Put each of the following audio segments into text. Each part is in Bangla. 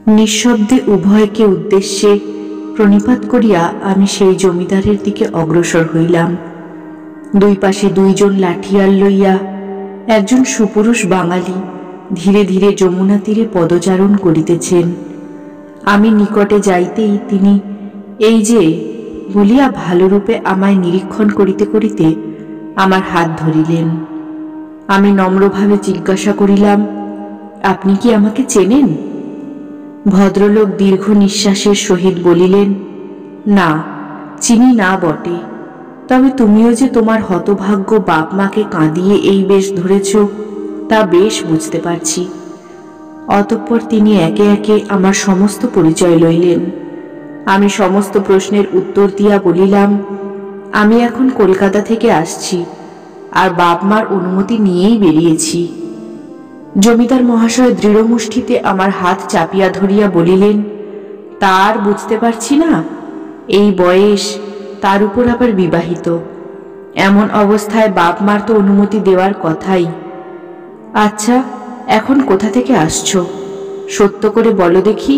নিঃশব্দে উভয়কে উদ্দেশ্যে প্রণিপাত করিয়া আমি সেই জমিদারের দিকে অগ্রসর হইলাম। দুই পাশে দুইজন লাঠিয়াল লইয়া একজন সুপুরুষ বাঙালি ধীরে ধীরে যমুনা তীরে পদচারণ করিতেছেন। আমি নিকটে যাইতেই তিনি এই যে বলিয়া ভালোরূপে আমায় নিরীক্ষণ করিতে করিতে আমার হাত ধরিলেন। আমি নম্রভাবে জিজ্ঞাসা করিলাম, আপনি কি আমাকে চেনেন? ভদ্রলোক দীর্ঘ নিঃশ্বাসের সহিত বলিলেন, না, চিনি না বটে, তবে তুমিও যে তোমার হতভাগ্য বাপ মাকে কাঁদিয়ে এই বেশ ধরেছ তা বেশ বুঝতে পারছি। অতঃপর তিনি একে একে আমার সমস্ত পরিচয় লইলেন। আমি সমস্ত প্রশ্নের উত্তর দিয়া বলিলাম, আমি এখন কলকাতা থেকে আসছি, আর বাপ মার অনুমতি নিয়েই বেরিয়েছি। জমিদার মহাশয় দৃঢ় মুষ্টিতে আমার হাত চাপিয়া ধরিয়া বলিলেন, তার বুঝতে পারছি না, এই বয়স, তার উপর আবার বিবাহিত, এমন অবস্থায় বাপ মার তো অনুমতি দেওয়ার কথাই। আচ্ছা, এখন কোথা থেকে আসছো, সত্য করে বলো দেখি।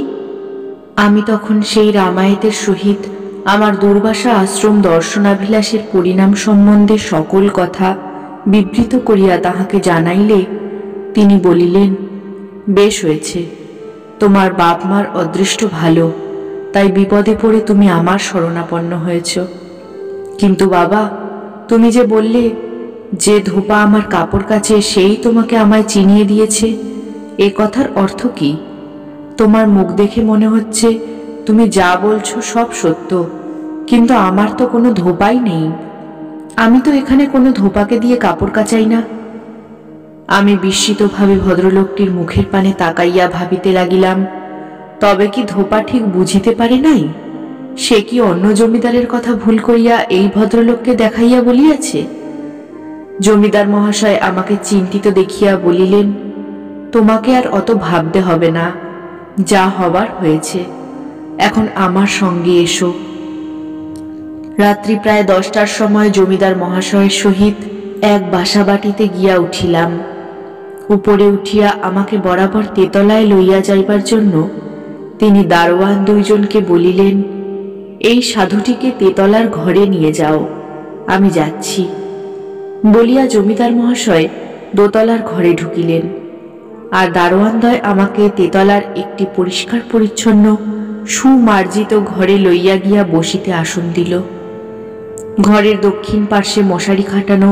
আমি তখন সেই রামায়েতের সহিত আমার দুর্বাসা আশ্রম দর্শনাভিলাষের পরিণাম সম্বন্ধে সকল কথা বিবৃত করিয়া তাহাকে জানাইলে তিনি বলিলেন, বেশ হয়েছে, তোমার বাপ মার অদৃষ্ট ভালো, তাই বিপদে পড়ে তুমি আমার শরণাপন্ন হয়েছ। কিন্তু বাবা, তুমি যে বললে যে ধোপা আমার কাপড় কাচে সেই তোমাকে আমায় চিনিয়ে দিয়েছে, এ কথার অর্থ কি? তোমার মুখ দেখে মনে হচ্ছে তুমি যা বলছো সব সত্য, কিন্তু আমার তো কোনো ধোপাই নেই। আমি তো এখানে কোনো ধোপাকে দিয়ে কাপড় কাচাই না। আমি বিস্মিতভাবে ভদ্রলোকটির মুখের পানে তাকাইয়া ভাবিতে লাগিলাম, তবে কি ধোপা ঠিক বুঝিতে পারে নাই? সে কি অন্য জমিদারের কথা ভুল করিয়া এই ভদ্রলোককে দেখাইয়া বলিয়াছে? জমিদার মহাশয় আমাকে চিন্তিত দেখিয়া বলিলেন, তোমাকে আর অত ভাবতে হবে না, যা হবার হয়েছে, এখন আমার সঙ্গে এসো। রাত্রি প্রায় 10টার সময় জমিদার মহাশয়ের সহিত এক বাসাবাটিতে গিয়া উঠিলাম। উপরে উঠিয়া আমাকে বরাবর তেতলায় লইয়া যাইবার জন্য তিনি দারোয়ান দুইজনকে বলিলেন, এই সাধুটিকে তেতলার ঘরে নিয়ে যাও, আমি যাচ্ছি। বলিয়া জমিদার মহাশয় দোতলার ঘরে ঢুকিলেন, আর দারোয়ানদ্বয় আমাকে তেতলার একটি পরিষ্কার পরিচ্ছন্ন সুমার্জিত ঘরে লইয়া গিয়া বসিতে আসন দিল। ঘরের দক্ষিণ পার্শ্বে মশারি খাটানো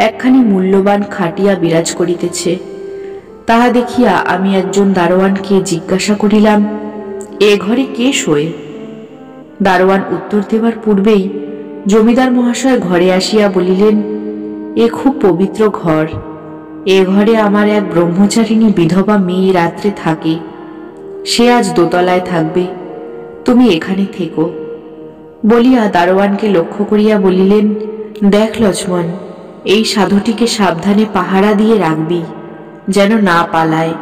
একখানি মূল্যবান খাটিয়া বিরাজ করিতেছে। তাহা দেখিয়া আমি একজন দারোয়ানকে জিজ্ঞাসা করিলাম, এ ঘরে কে শোয়? দারোয়ান উত্তর দেবার পূর্বেই জমিদার মহাশয় ঘরে আসিয়া বলিলেন, এ খুব পবিত্র ঘর, এ ঘরে আমার এক ব্রহ্মচারিণী বিধবা মেয়ে রাত্রে থাকে, সে আজ দোতলায় থাকবে, তুমি এখানে থেকো। বলিয়া দারোয়ানকে লক্ষ্য করিয়া বলিলেন, দেখ লক্ষ্মণ, এই সাধুটিকে সাবধানে পাহারা দিয়ে রাখবি, যেন না পালায়,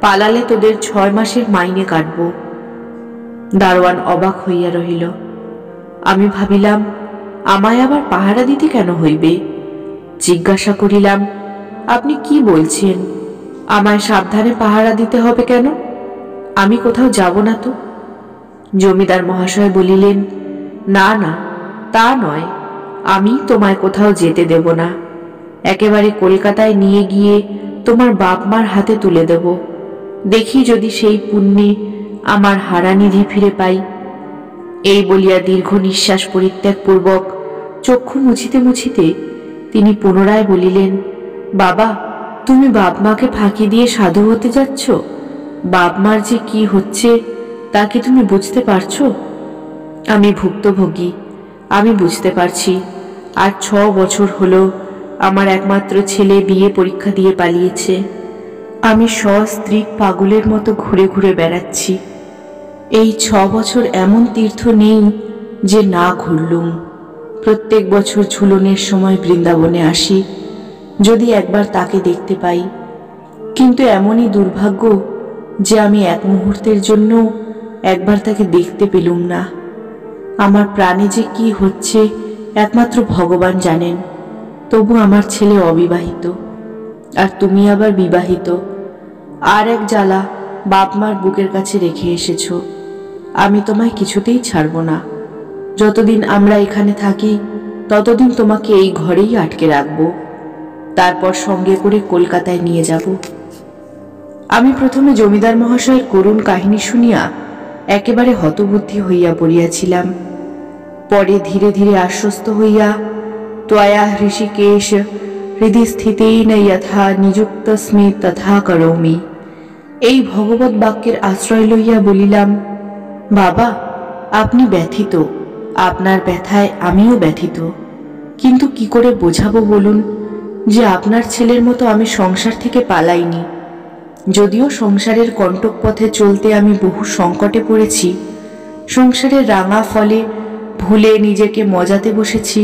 পালালে তোদের 6 মাসের মাইনে কাটব। দারোয়ান অবাক হইয়া রহিল। আমি ভাবিলাম, আমায় আবার পাহারা দিতে কেন হইবে? জিজ্ঞাসা করিলাম, আপনি কি বলছেন? আমায় সাবধানে পাহারা দিতে হবে কেন? আমি কোথাও যাব না তো। জমিদার মহাশয় বলিলেন, না না, তা নয়, আমি তোমায় কোথাও যেতে দেব না, একেবারে কলকাতায় নিয়ে গিয়ে তোমার বাপ মার হাতে তুলে দেব, দেখি যদি সেই পুণ্যে আমার হারানিধি ফিরে পাই। এই বলিয়া দীর্ঘ নিঃশ্বাস পরিত্যাগ পূর্বক চক্ষু মুছিতে মুছিতে তিনি পুনরায় বলিলেন, বাবা, তুমি বাপ মাকে ফাঁকি দিয়ে সাধু হতে যাচ্ছ? বাপ মার যে কি হচ্ছে তা কি তুমি বুঝতে পারছো? আমি ভুক্তভোগী, আমি বুঝতে পারছি। আর 6 বছর হলো আমার একমাত্র ছেলে বিয়ে পরীক্ষা দিয়ে পালিয়েছে। আমি সস্ত্রীক পাগলের মতো ঘুরে ঘুরে বেড়াচ্ছি। এই 6 বছর এমন তীর্থ নেই যে না ঘুরলুম। প্রত্যেক বছর ঝুলনের সময় বৃন্দাবনে আসি, যদি একবার তাকে দেখতে পাই, কিন্তু এমনই দুর্ভাগ্য যে আমি এক মুহূর্তের জন্য একবার তাকে দেখতে পেলুম না। আমার প্রাণে যে কি হচ্ছে একমাত্র ভগবান জানেন। তবু আমার ছেলে অবিবাহিত, আর তুমি আবার বিবাহিত, আর এক জ্বালা, বাপ মার বুকের কাছে রেখে এসেছ। আমি তোমায় কিছুতেই ছাড়ব না। যতদিন আমরা এখানে থাকি ততদিন তোমাকে এই ঘরেই আটকে রাখব, তারপর সঙ্গে করে কলকাতায় নিয়ে যাব। আমি প্রথমে জমিদার মহাশয়ের করুণ কাহিনী শুনিয়া একেবারে হতবুদ্ধি হইয়া পড়িয়াছিলাম। পরে ধীরে ধীরে আশ্বস্ত হইয়া ত্বয়া হৃষিকেশ হৃদি স্থিতেন যথা নিযুক্তস্মি তথা করৌমি এই ভগবত বাক্যের আশ্রয় লইয়া বলিলাম, বাবা, আপনি ব্যথিত, আপনার ব্যথায় আমিও ব্যথিত, কিন্তু কি করে বোঝাবো বলুন যে আপনার ছেলের মতো আমি সংসার থেকে পালাইনি। যদিও সংসারের কণ্টক পথে চলতে আমি বহু সংকটে পড়েছি, সংসারের রাঙা ফলে ভুলে নিজেকে মজাতে বসেছি,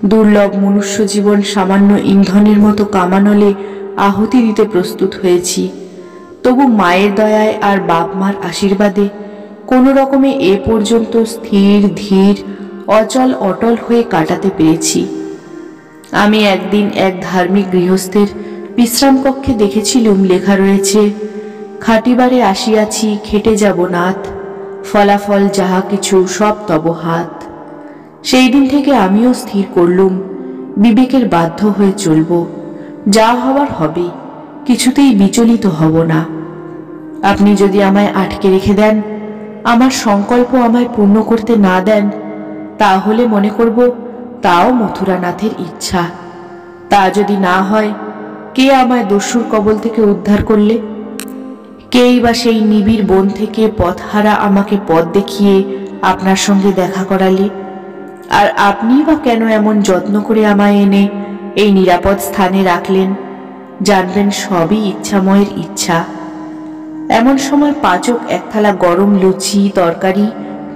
দুর্লভ মনুষ্য জীবন সামান্য ইন্ধনের মতো কামানলে আহুতি দিতে প্রস্তুত হয়েছি, তবু মায়ের দয়ায় আর বাপ মার আশীর্বাদে কোনো রকমে এ পর্যন্ত স্থির ধীর অচল অটল হয়ে কাটাতে পেরেছি। আমি একদিন এক ধার্মিক গৃহস্থের বিশ্রাম কক্ষে দেখেছিলুম লেখা রয়েছে, খাটিবারে আসিয়াছি খেটে যাব নাথ, ফলাফল যাহা কিছু সব তব হাত। সেই দিন থেকে আমিও স্থির করলুম বিবেকের বাধ্য হয়ে চলব, যা হবার হবে, কিছুতেই বিচলিত হব না। আপনি যদি আমায় আটকে রেখে দেন, আমার সংকল্প আমায় পূর্ণ করতে না দেন, তাহলে মনে করব তাও মথুরানাথের ইচ্ছা। তা যদি না হয়, কে আমায় দস্যুর কবল থেকে উদ্ধার করলে? কেই বা সেই নিবিড় বন থেকে পথহারা আমাকে পথ দেখিয়ে আপনার সঙ্গে দেখা করালে? আর আপনি বা কেন এমন যত্ন করে আমায় এনে এই নিরাপদ স্থানে রাখলেন? জানবেন সবই ইচ্ছাময়ের ইচ্ছা। এমন সময় পাচক এক থালা গরম লুচি, তরকারি,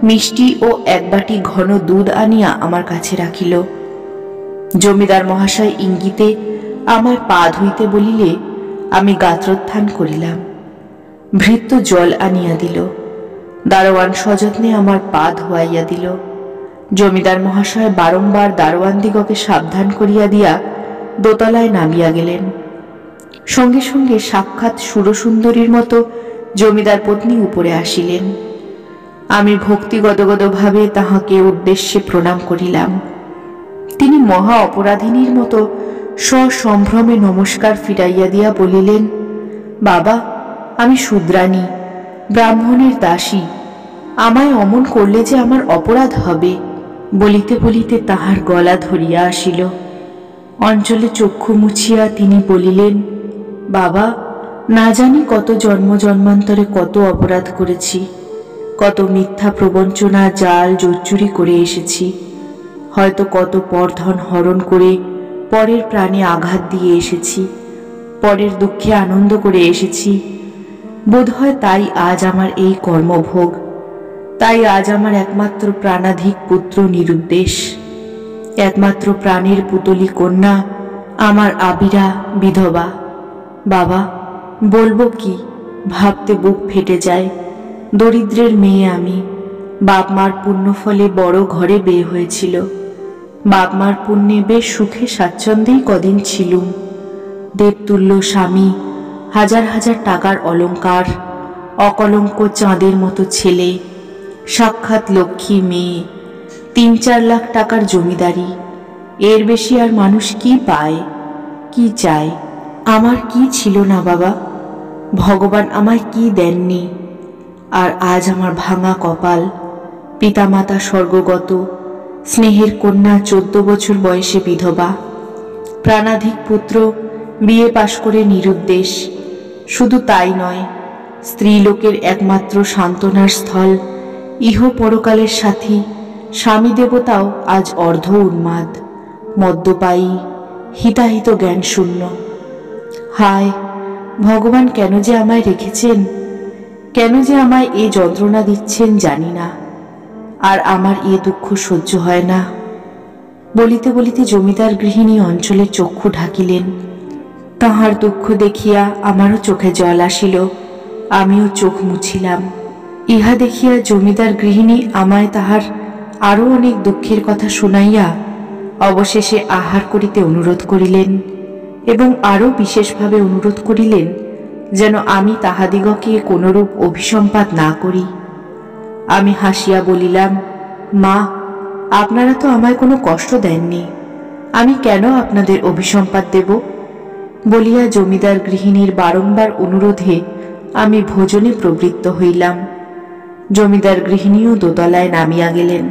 মিষ্টি ও এক বাটি ঘন দুধ আনিয়া আমার কাছে রাখিল। জমিদার মহাশয় ইঙ্গিতে আমায় পা ধুইতে বলিলে আমি গাত্রোত্থান করিলাম। ভৃত্য জল আনিয়া দিল। দারোয়ান সযত্নে আমার পা ধোয়াইয়া দিল। জমিদার মহাশয় বারংবার দারোয়ানদিগকে সাবধান করিয়া দিয়া দোতলায় নামিয়া গেলেন। সঙ্গে সঙ্গে সাক্ষাৎ সুরসুন্দরীর মতো জমিদার পত্নী উপরে আসিলেন। আমি ভক্তি গদগদ ভাবে তাহাকে উদ্দেশ্যে প্রণাম করিলাম। তিনি মহা অপরাধিনীর মতো সসম্ভ্রমে নমস্কার ফিরাইয়া দিয়া বলিলেন, বাবা, আমি শূদ্রাণী, ব্রাহ্মণের দাসী, আমায় অমন করলে যে আমার অপরাধ হবে। বলিতে বলিতে তাহার গলা ধরিয়া আসিল। অঞ্চলে চক্ষু মুছিয়া তিনি বলিলেন, বাবা, না জানি কত জন্ম জন্মান্তরে কত অপরাধ করেছি, কত মিথ্যা প্রবঞ্চনা জাল জোচ্চুরি করে এসেছি, হয়তো কত পরধন হরণ করে পরের প্রাণে আঘাত দিয়ে এসেছি, পরের দুঃখে আনন্দ করে এসেছি। বোধহয় তাই আজ আমার এই কর্মভোগ, তাই আজ আমার একমাত্র প্রাণাধিক পুত্র নিরুদ্দেশ, একমাত্র প্রাণের পুতলি কন্যা আমার আবিরা বিধবা। বাবা, বলবো কি, ভাবতে বুক ফেটে যায়। দরিদ্রের মেয়ে আমি, বাপ মার পুণ্য ফলে বড় ঘরে বিয়ে হয়েছিল। বাপ মার পুণ্যে বেশ সুখে স্বাচ্ছন্দ্যেই কদিন ছিলুম। দেবতুল্য স্বামী, হাজার হাজার টাকার অলংকার, অকলঙ্ক চাঁদের মতো ছেলে, সাক্ষাৎ লক্ষ্মী মেয়ে, ৩-৪ লাখ টাকার জমিদারি, এর বেশি আর মানুষ কি পায়, কি চায়? আমার কি ছিল না বাবা? ভগবান আমায় কি দেননি? আর আজ আমার ভাঙা কপাল। পিতামাতা স্বর্গগত, স্নেহের কন্যা 14 বছর বয়সে বিধবা, প্রাণাধিক পুত্র বিয়ে পাশ করে নিরুদ্দেশ। শুধু তাই নয়, স্ত্রীলোকের একমাত্র সান্ত্বনার স্থল, ইহ পরকালের সাথী স্বামী দেবতাও আজ অর্ধ উন্মাদ, মদ্যপায়ী, হিতাহিত জ্ঞান শূন্য। হায় ভগবান, কেন যে আমায় রেখেছেন, কেন যে আমায় এ যন্ত্রণা দিচ্ছেন জানি না। আর আমার এ দুঃখ সহ্য হয় না। বলিতে বলিতে জমিদার গৃহিণী অঞ্চলে চক্ষু ঢাকিলেন। তাহার দুঃখ দেখিয়া আমারও চোখে জল আসিল। আমিও চোখ মুছিলাম। ইহা দেখিয়া জমিদার গৃহিণী আমায় তাহার আরও অনেক দুঃখের কথা শুনাইয়া অবশেষে আহার করিতে অনুরোধ করিলেন এবং আরও বিশেষভাবে অনুরোধ করিলেন যেন আমি তাহাদিগকে কোনরূপ অভিসম্পাত না করি। আমি হাসিয়া বলিলাম, মা, আপনারা তো আমায় কোনো কষ্ট দেননি, আমি কেন আপনাদের অভিসম্পাত দেব? বলিয়া জমিদার গৃহিণীর বারংবার অনুরোধে আমি ভোজনে প্রবৃত্ত হইলাম। জমিদার গৃহিণীও দোতলায় নামিয়া গেলেন।